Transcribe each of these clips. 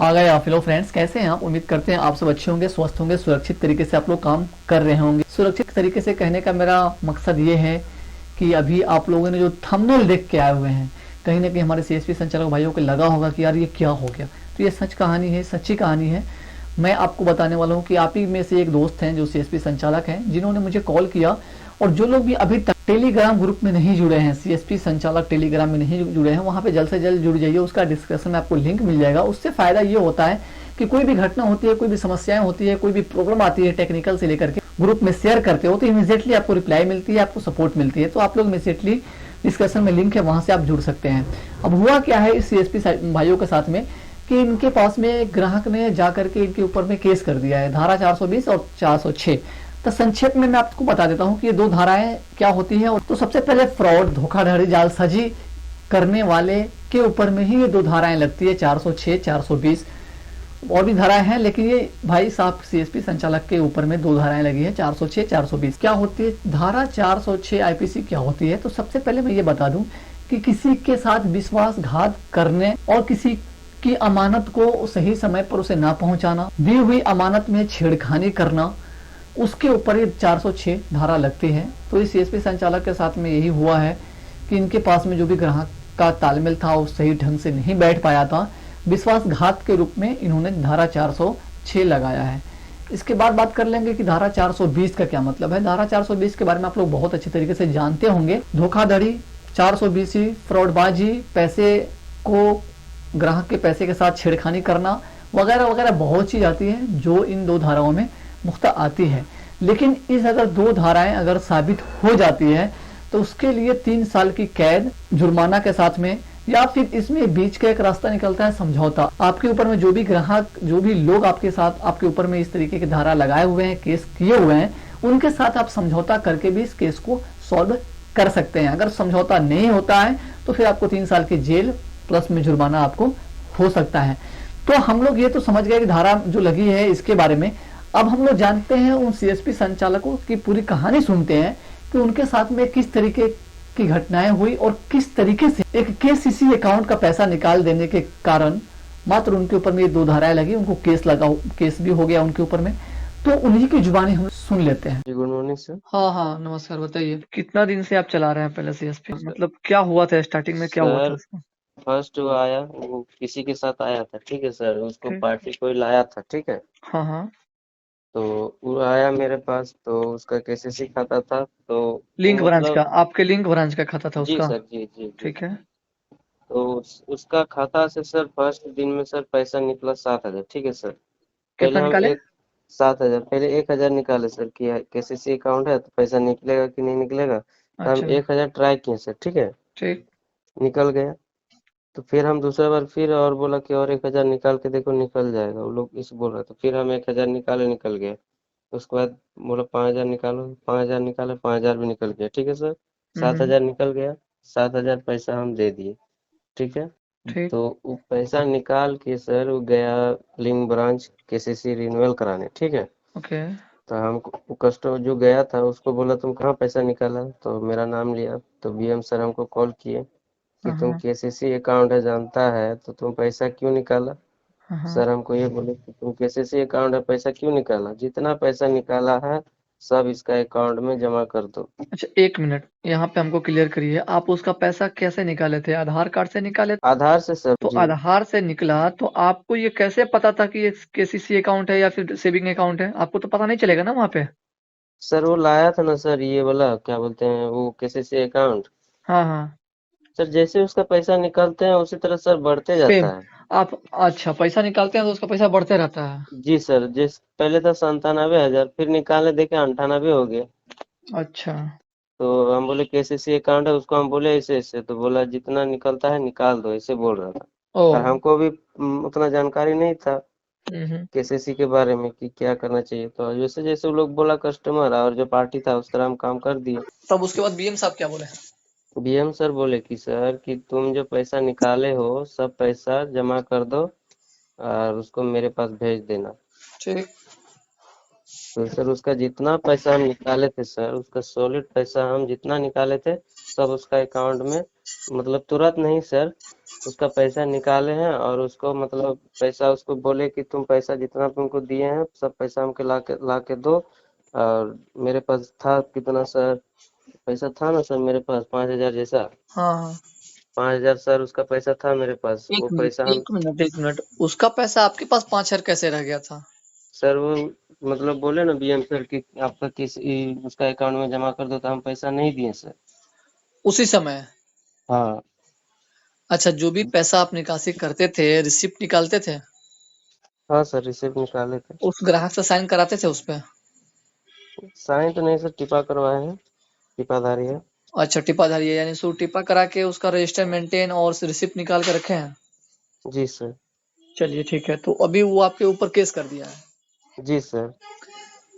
आ गए आप। Hello friends, कैसे हैं आप? उम्मीद करते हैं आप सब अच्छे होंगे, स्वस्थ होंगे, सुरक्षित तरीके से आप लोग काम कर रहे होंगे। सुरक्षित तरीके से कहने का मेरा मकसद ये है कि अभी आप लोगों ने जो थंबनेल देख के आए हुए हैं, कहीं ना कहीं हमारे सीएसपी संचालक भाइयों को लगा होगा कि यार ये क्या हो गया। तो ये सच कहानी है, सच्ची कहानी है। मैं आपको बताने वाला हूँ कि आप ही में से एक दोस्त हैं जो सीएसपी संचालक हैं, जिन्होंने मुझे कॉल किया। और जो लोग भी अभी तक टेलीग्राम ग्रुप में नहीं जुड़े हैं, सीएसपी संचालक टेलीग्राम में नहीं जुड़े हैं, वहां पे जल्द से जल्द जुड़ जाइए। उसका डिस्क्रिप्शन में आपको लिंक मिल जाएगा। उससे फायदा ये होता है कि कोई भी घटना होती है, कोई भी समस्याएं होती है, कोई भी प्रॉब्लम आती है टेक्निकल से लेकर के, ग्रुप में शेयर करते हो तो इमीडिएटली आपको रिप्लाई मिलती है, आपको सपोर्ट मिलती है। तो आप लोग इमीडिएटली डिस्कशन में लिंक है, वहां से आप जुड़ सकते हैं। अब हुआ क्या है इस सीएसपी भाइयों के साथ में कि इनके पास में एक ग्राहक ने जाकर के इनके ऊपर में केस कर दिया है, धारा 420 और 406। तो संक्षेप में मैं आपको बता देता हूं कि ये दो धाराएं क्या होती हैं। तो सबसे पहले फ्रॉड, धोखाधड़ी, जालसाजी करने वाले के ऊपर में ही ये दो धाराएं लगती है, 406, 420। और भी धाराएं हैं, लेकिन ये भाई साहब सीएसपी संचालक के ऊपर में दो धाराएं लगी है, 406, 420। क्या होती है धारा 406 आईपीसी क्या होती है? तो सबसे पहले मैं ये बता दूं कि किसी के साथ विश्वासघात करने और किसी की अमानत को सही समय पर उसे ना पहुंचाना, दी हुई अमानत में छेड़खानी करना, उसके ऊपर ये 406 धारा लगती है। तो इस सीएसपी संचालक के साथ में यही हुआ है कि इनके पास में जो भी ग्राहक का तालमेल था वो सही ढंग से नहीं बैठ पाया था। विश्वासघात के रूप में इन्होंने धारा 406 लगाया है। इसके बाद बात कर लेंगे कि धारा 420 का क्या मतलब है। धारा 420 के बारे में आप लोग बहुत अच्छे तरीके से जानते होंगे। धोखाधड़ी, 420, फ्रॉडबाजी, पैसे को, ग्राहक के पैसे के साथ छेड़खानी करना वगैरह वगैरह बहुत चीज आती है जो इन दो धाराओं में मुख्त आती है। लेकिन इस अगर दो धाराएं अगर साबित हो जाती है तो उसके लिए 3 साल की कैद, जुर्माना के साथ में, या फिर इसमें बीच का एक रास्ता निकलता है समझौता। आपके ऊपर में जो भी ग्राहक, जो भी लोग आपके साथ, आपके ऊपर में इस तरीके की धारा लगाए हुए हैं, केस किए हुए हैं, उनके साथ आप समझौता करके भी इस केस को सॉल्व कर सकते हैं। अगर समझौता नहीं होता है तो फिर आपको 3 साल की जेल प्लस में जुर्माना आपको हो सकता है। तो हम लोग ये तो समझ गए कि धारा जो लगी है इसके बारे में। अब हम लोग जानते हैं उन सीएसपी संचालकों की पूरी कहानी, सुनते हैं कि उनके साथ में किस तरीके की घटनाएं हुई और किस तरीके से एक केसीसी अकाउंट का पैसा निकाल देने के कारण मात्र उनके ऊपर में ये दो धाराएं लगी, उनको केस लगा, केस भी हो गया उनके ऊपर में। तो उन्हीं की जुबानी हम सुन लेते हैं। जी गुड मॉर्निंग सर। हाँ हाँ, नमस्कार। बताइए कितना दिन से आप चला रहे हैं पहले सीएसपी? सर मतलब क्या हुआ था स्टार्टिंग में, क्या हुआ था सर, उसका? फर्स्ट वो आया, वो किसी के साथ आया था, ठीक है सर, उसको ठीक। पार्टी कोई लाया था, ठीक है। हाँ हाँ। तो वो आया मेरे पास, तो उसका केसीसी खाता था, तो वो लिंक ब्रांच का, मतलब, आपके लिंक ब्रांच का खाता था जी उसका? सर, जी जी जी। ठीक है। तो उसका खाता से सर फर्स्ट दिन में सर पैसा निकला 7,000, ठीक है सर। पहले कितना हम निकाले? एक 7,000, पहले 1,000 निकाले सर कि केसीसी अकाउंट है तो पैसा निकलेगा कि नहीं निकलेगा, तो हम अच्छा। 1,000 ट्राई किए सर, ठीक है। ठीक। निकल गया। तो फिर हम दूसरा बार फिर और बोला कि और 1,000 निकाल के देखो निकल जाएगा, वो लोग इस बोल रहे, तो फिर हम 1,000 निकाले, निकल गया। उसके बाद बोला 5,000 निकालो, 5,000 निकाले, 5,000 भी निकल गया, ठीक है सर। सात हम्म। हजार निकल गया। 7,000 पैसा हम दे दिए, ठीक है। ठीक। तो वो पैसा निकाल के सर वो गया लिंक ब्रांच केसीसी रिन्यूअल कराने, ठीक है। ओके। तो हमको कस्टमर जो गया था उसको बोला तुम कहाँ पैसा निकाला, तो मेरा नाम लिया, तो बीएम सर हमको कॉल किए कि हाँ तुम हाँ। केसीसी अकाउंट है जानता है तो तुम पैसा क्यों निकाला। हाँ हाँ। सर हमको ये बोले कि तुम केसीसी अकाउंट है पैसा क्यों निकाला, जितना पैसा निकाला है सब इसका अकाउंट में जमा कर दो। अच्छा, 1 मिनट यहाँ पे हमको क्लियर करिए। आप उसका पैसा कैसे निकाले थे? आधार कार्ड से निकाले? आधार से सर, तो जी। आधार से निकला तो आपको ये कैसे पता था कि ये केसीसी अकाउंट है या फिर सेविंग अकाउंट है? आपको तो पता नहीं चलेगा ना वहाँ पे। सर वो लाया था ना सर, ये वाला क्या बोलते हैं वो केसीसी अकाउंट। हाँ हाँ। सर जैसे उसका पैसा निकलते हैं उसी तरह सर बढ़ते सेम। जाता है। आप अच्छा पैसा निकालते हैं तो उसका पैसा बढ़ते रहता है? जी सर, जिस पहले था 97,000, फिर निकाले देखे 98 हो गया। अच्छा। तो हम बोले केसीसी अकाउंट है, उसको हम बोले ऐसे ऐसे, तो बोला जितना निकलता है निकाल दो, ऐसे बोल रहा था। ओ। और हमको भी उतना जानकारी नहीं था हम्म। केसीसी के बारे में कि क्या करना चाहिए, तो जैसे जैसे वो लोग बोला कस्टमर और जो पार्टी था उस तरह हम काम कर दिए। तब उसके बाद बीएम साहब क्या बोले? बीएम सर बोले कि सर कि तुम जो पैसा निकाले हो सब पैसा जमा कर दो और उसको मेरे पास भेज देना। ठीक। तो सर उसका जितना पैसा हम निकाले थे सर, उसका सॉलिड पैसा हम जितना निकाले थे सब उसका अकाउंट में, मतलब तुरंत नहीं सर, उसका पैसा निकाले हैं और उसको मतलब पैसा उसको बोले कि तुम पैसा जितना तुमको दिए हैं सब पैसा हमको ला के दो। और मेरे पास था कितना सर, पैसा था ना सर मेरे पास 5,000 जैसा। हाँ हाँ। 5,000 सर उसका पैसा था मेरे पास, एक वो मिनट पैसा हम, एक मिनट एक मिनट, उसका पैसा आपके पास 5,000 कैसे रह गया था? सर वो मतलब बोले ना बीएम सर कि आपका किसी उसका अकाउंट में जमा कर दो, तो हम पैसा नहीं दिए सर। उसी समय? हाँ। अच्छा, जो भी पैसा आप निकासी करते थे, रिसिप्ट निकालते थे, हाँ सर रिसिप्ट निकाले थे। उस ग्राहक से साइन कराते थे उस पे? साइन तो नहीं सर, टिपा करवाए हैं, टिपाधारी है। अच्छा, टिपाधारी है, यानी सो टिपा करा के उसका रजिस्टर मेंटेन और रिसिप्ट निकाल के रखे हैं। जी सर। चलिए ठीक है, तो अभी वो आपके ऊपर केस कर दिया है। जी सर।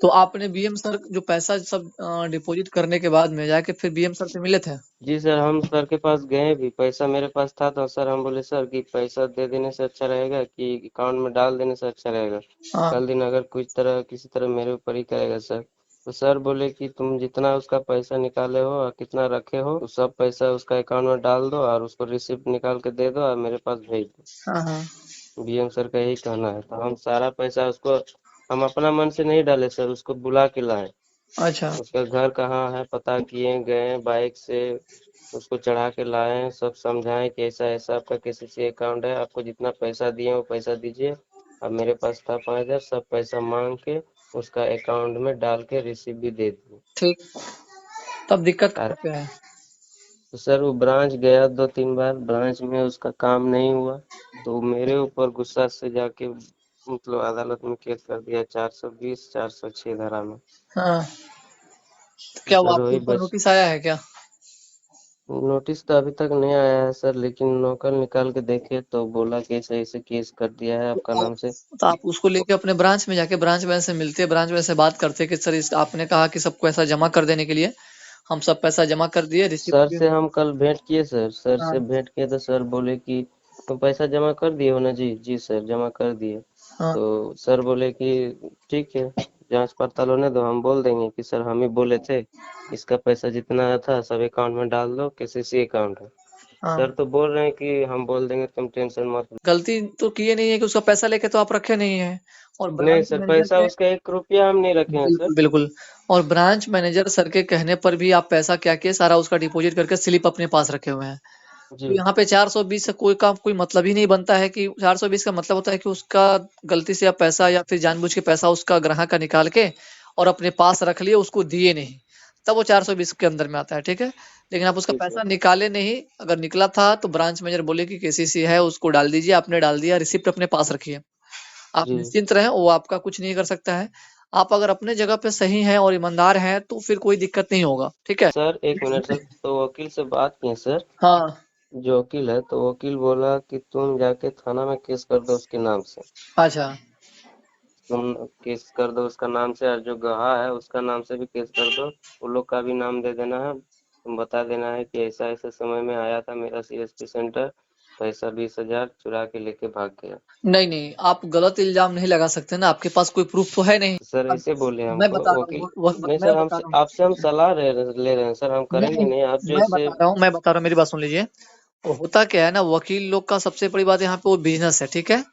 तो आपने बीएम सर जो पैसा सब डिपॉजिट करने के बाद में जाके फिर बीएम सर से मिले थे? जी सर, हम सर के पास गए भी, पैसा मेरे पास था तो सर हम बोले सर कि पैसा दे देने से अच्छा रहेगा कि अकाउंट में डाल देने से अच्छा रहेगा, हाँ कल दिन अगर कुछ तरह किसी तरह मेरे ऊपर ही करेगा सर। तो सर बोले कि तुम जितना उसका पैसा निकाले हो और कितना रखे हो उस सब पैसा उसका अकाउंट में डाल दो और उसको रिसिप्ट निकाल के दे दो और मेरे पास भेज हाँ हाँ। दो। बीएम सर का यही कहना है, तो हम सारा पैसा उसको, हम अपना मन से नहीं डाले सर, उसको बुला के लाए। अच्छा। उसका घर कहाँ है पता किए, गए बाइक से उसको चढ़ा के लाए हैं, सब समझाएं कि ऐसा ऐसा आपका केसीसी अकाउंट है, आपको जितना पैसा दिए वो पैसा दीजिए। अब मेरे पास था 5,000, सब पैसा मांग के उसका अकाउंट में डाल के रिसीव भी दे दिए। ठीक, तब दिक्कत और कहाँ पे है? तो सर वो ब्रांच गया 2-3 बार, ब्रांच में उसका काम नहीं हुआ, तो मेरे ऊपर गुस्सा से जाके मतलब अदालत में केस कर दिया 420 406 धारा में। हाँ, तो तो क्या वो सर आपके वही ऊपर बच, नोटिस आया है क्या? नोटिस तो अभी तक नहीं आया है सर, लेकिन नौकर निकाल के देखे तो बोला कि ऐसे ऐसे केस कर दिया है तो आपका आप नाम से। तो आप उसको लेके अपने ब्रांच में जाके ब्रांच मैनेजर से मिलते, ब्रांच मैनेजर से बात करते कि सर इस आपने कहा कि सबको ऐसा जमा कर देने के लिए, हम सब पैसा जमा कर दिए, रिसिप्ट सर भी। से हम कल भेंट किए सर, सर से हाँ भेंट किए तो सर बोले कि तुम पैसा जमा कर दिए हो ना। जी जी सर जमा कर दिए। हाँ तो सर बोले कि ठीक है, जांच पड़ताल होने दो, हम बोल देंगे कि सर हम ही बोले थे, इसका पैसा जितना आया था सब अकाउंट में डाल दो, केसीसी अकाउंट है। हाँ। सर तो बोल रहे हैं कि हम बोल देंगे, तुम टेंशन मत लो। गलती तो किए नहीं है कि उसका पैसा लेके तो आप रखे नहीं है, और नहीं ब्रांच सर, मैनेजर पैसा के, उसका 1 रुपया हम नहीं रखे हैं सर। बिल्कुल बिल्कुल, और ब्रांच मैनेजर सर के कहने पर भी आप पैसा क्या किए, सारा उसका डिपॉजिट करके स्लिप अपने पास रखे हुए हैं। तो जी यहाँ पे 420 से कोई मतलब ही नहीं बनता है कि 420 का मतलब होता है कि उसका गलती से आप पैसा या फिर जानबूझ के पैसा उसका ग्राहक का निकाल के और अपने पास रख लिए, उसको दिए नहीं, तब वो 420 के अंदर में आता है, ठीक है। लेकिन आप उसका जी सर। पैसा निकाले नहीं, अगर निकला था तो ब्रांच मैनेजर बोले कि केसीसी है उसको डाल दीजिए, आपने डाल दिया, रिसिप्ट अपने पास रखिए, आप जी निश्चिंत रहें, वो आपका कुछ नहीं कर सकता है। आप अगर अपने जगह पे सही हैं और ईमानदार हैं तो फिर कोई दिक्कत नहीं होगा, ठीक है। सर, 1 मिनट सर, तो वकील से बात किए सर, हाँ। जो वकील है, तो वकील बोला कि तुम जाके थाना में केस कर दो उसके नाम से, अच्छा। तुम केस कर दो उसका नाम से, और जो गवाह है उसका नाम से भी केस कर दो, उन लोग का भी नाम दे देना है, तुम बता देना है कि ऐसा ऐसा समय में आया था मेरा सीएसपी सेंटर, पैसा 20,000 चुरा के लेके भाग गया। नहीं नहीं, आप गलत इल्जाम नहीं लगा सकते ना, आपके पास कोई प्रूफ तो है नहीं। तो सर अब ऐसे बोले मैं हमको बता रहा वकील। हूँ, नहीं मैं सर, बता हमसे रहा हूँ, आपसे हम सलाह ले रहे हैं सर, हम करेंगे नहीं, नहीं, आप जो इससे। मैं बता रहा हूँ, मेरी बात सुन लीजिए। वो होता क्या है ना, वकील लोग का सबसे बड़ी बात यहाँ पे वो बिजनेस है, ठीक है।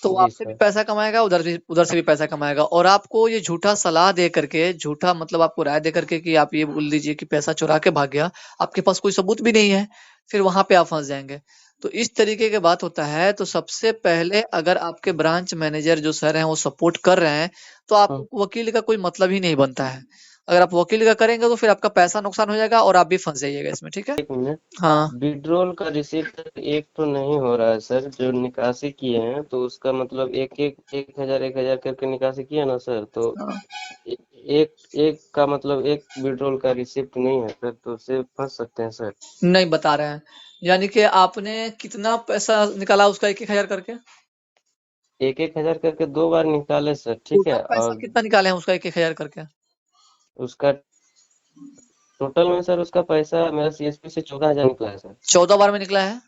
तो वो जी आपसे भी सर। पैसा कमाएगा, उधर से भी पैसा कमाएगा, और आपको ये झूठा सलाह दे करके, झूठा मतलब आपको राय दे करके कि आप ये बोल दीजिए कि पैसा चुरा के भाग गया, आपके पास कोई सबूत भी नहीं है, फिर वहां पे आप फंस जाएंगे। तो इस तरीके की बात होता है, तो सबसे पहले अगर आपके ब्रांच मैनेजर जो सर हैं वो सपोर्ट कर रहे हैं, तो हाँ, आपको वकील का कोई मतलब ही नहीं बनता है। अगर आप वकील का करेंगे तो फिर आपका पैसा नुकसान हो जाएगा और आप भी फंस जाइएगा इसमें, ठीक है। 1 मिनट, हाँ विड्रॉल का रिसिप्ट एक तो नहीं हो रहा है सर, जो निकासी किए हैं तो उसका मतलब एक एक 1,000 करके निकासी किया ना सर, तो हाँ। ए- एक एक का मतलब एक विड्रॉल का रिसिप्ट नहीं है सर, तो उससे फंस सकते हैं सर। नहीं बता रहे हैं, यानी कि आपने कितना पैसा निकाला उसका, 1,000 करके? 1,000 करके 2 बार निकाले सर, ठीक टोटल है। पैसा और कितना निकाले हैं उसका, 1,000 करके? उसका टोटल में सर, उसका पैसा मेरा सीएसपी से 14,000 निकला है सर। 14 बार में निकला है?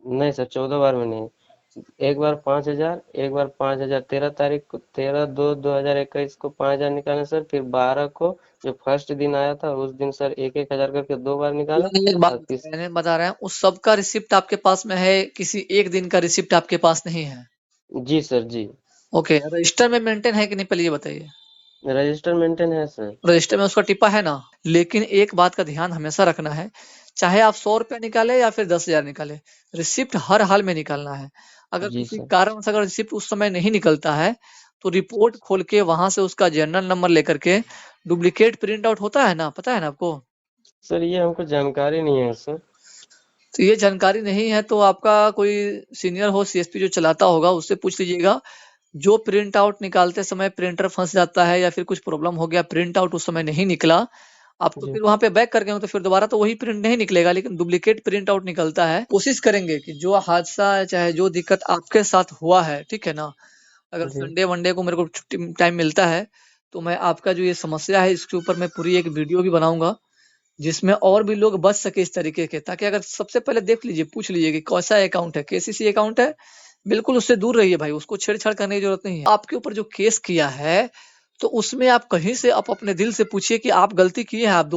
नहीं सर, 14 बार में नहीं, एक बार 5,000, एक बार 5,000 13 तारीख को, 13/2/2021 को 5,000 निकाले सर। फिर 12 को जो फर्स्ट दिन आया था उस दिन सर 1-1 हजार करके 2 बार निकाला। एक बात और तीस मैंने बता रहा हूँ, उस सब का रिसिप्ट आपके पास में है, किसी एक दिन का रिसिप्ट आपके पास नहीं है? जी सर जी। ओके, रजिस्टर में मेंटेन है कि नहीं पहले ये बताइए? रजिस्टर मेंटेन है सर। रजिस्टर में उसका टिपा है ना? लेकिन एक बात का ध्यान हमेशा रखना है, चाहे आप 100 रुपया निकाले या फिर 10,000 निकाले, रिसिप्ट हर हाल में निकालना है। अगर जी किसी सर। कारण से अगर रिसिप्ट उस समय नहीं निकलता है, तो रिपोर्ट खोल के वहां से उसका जनरल नंबर लेकर के डुप्लीकेट प्रिंट आउट होता है ना, पता है ना आपको? सर ये हमको जानकारी नहीं है सर। तो ये जानकारी नहीं है तो आपका कोई सीनियर हो, सीएसपी जो चलाता होगा, उससे पूछ लीजिएगा। जो प्रिंट आउट निकालते समय प्रिंटर फंस जाता है या फिर कुछ प्रॉब्लम हो गया, प्रिंट आउट उस समय नहीं निकला, आपको जी फिर वहां पे बैक करके तो फिर दोबारा तो वही प्रिंट नहीं निकलेगा, लेकिन डुप्लीकेट प्रिंट आउट निकलता है। कोशिश करेंगे कि जो हादसा चाहे जो दिक्कत आपके साथ हुआ है, ठीक है ना, अगर जी संडे वनडे को मेरे को छुट्टी टाइम मिलता है, तो मैं आपका जो ये समस्या है इसके ऊपर मैं पूरी एक वीडियो भी बनाऊंगा, जिसमें और भी लोग बच सके इस तरीके के, ताकि अगर सबसे पहले देख लीजिए, पूछ लीजिए कि कैसा अकाउंट है, केसीसी अकाउंट है, बिल्कुल उससे दूर रहिए भाई, उसको छेड़छाड़ करने की जरूरत नहीं है। आपके ऊपर जो केस किया है, तो उसमें आप कहीं से आप अपने दिल से पूछिए कि आप गलती किए हैं, आप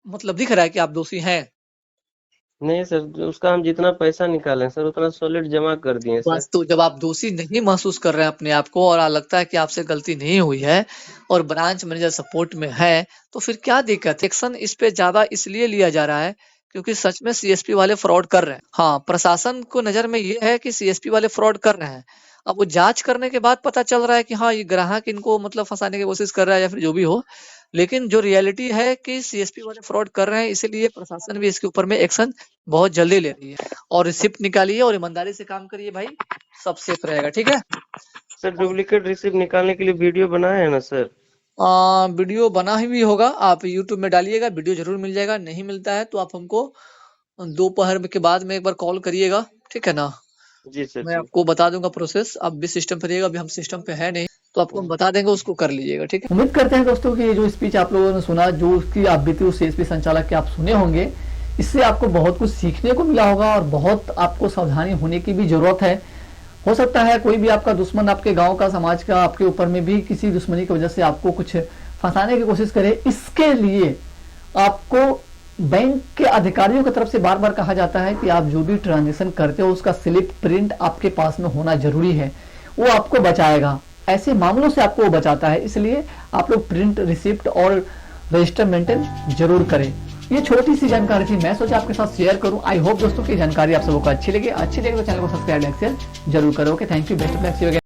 मतलब दिख रहा है कि आप दोषी हैं। नहीं सर, उसका हम जितना पैसा निकाले सर उतना सॉलिड जमा कर दिए सर। बस तो जब आप दोषी नहीं महसूस कर रहे हैं अपने आप को, और लगता है कि आपसे गलती नहीं हुई है, और ब्रांच मैनेजर सपोर्ट में है, तो फिर क्या दिक्कत? एक्शन इस पे ज्यादा इसलिए लिया जा रहा है क्योंकि सच में सीएसपी वाले फ्रॉड कर रहे हैं। हाँ, प्रशासन को नजर में ये है कि सीएसपी वाले फ्रॉड कर रहे हैं। अब वो जांच करने के बाद पता चल रहा है कि हाँ, ये ग्राहक इनको मतलब फंसाने की कोशिश कर रहा है या फिर जो भी हो, लेकिन जो रियलिटी है कि सीएसपी वाले फ्रॉड कर रहे हैं, इसीलिए प्रशासन भी इसके ऊपर में एक्शन बहुत जल्दी ले रही है। और रिसिप्ट निकालिए और ईमानदारी से काम करिए भाई, सब सेफ रहेगा, ठीक है? सर डुप्लीकेट रिसिप्ट निकालने के लिए वीडियो बनाए है ना सर। वीडियो बना ही भी होगा, आप यूट्यूब में डालिएगा, वीडियो जरूर मिल जाएगा। नहीं मिलता है तो आप हमको दोपहर के बाद में एक बार कॉल करिएगा, ठीक है ना? जी सर मैं जी। आपको बता दूंगा प्रोसेस। आप भी सिस्टम पे रहिएगा, अभी हम सिस्टम पे है नहीं, तो आपको हम बता देंगे, उसको कर लीजिएगा, ठीक है? उम्मीद करते हैं दोस्तों कि ये जो स्पीच आप लोगों ने सुना, जो उसकी आप बीती उस सीएसपी संचालक के आप सुने होंगे, इससे आपको बहुत कुछ सीखने को मिला होगा और बहुत आपको सावधानी होने की भी जरूरत है। हो सकता है कोई भी आपका दुश्मन आपके गांव का, समाज का, आपके ऊपर में भी किसी दुश्मनी की वजह से आपको कुछ फंसाने की कोशिश करे। इसके लिए आपको बैंक के अधिकारियों की तरफ से बार बार कहा जाता है कि आप जो भी ट्रांजेक्शन करते हो उसका स्लिप प्रिंट आपके पास में होना जरूरी है, वो आपको बचाएगा, ऐसे मामलों से आपको वो बचाता है। इसलिए आप लोग प्रिंट, रिसिप्ट और रजिस्टर मेंटेन जरूर करें। ये छोटी सी जानकारी थी, मैं सोचा आपके साथ शेयर करूं। आई होप दोस्तों की जानकारी आप सबको अच्छी लगी तो चैनल को सब्सक्राइब, लाइक, शेयर जरूर करो। Okay, thank you, best of luck.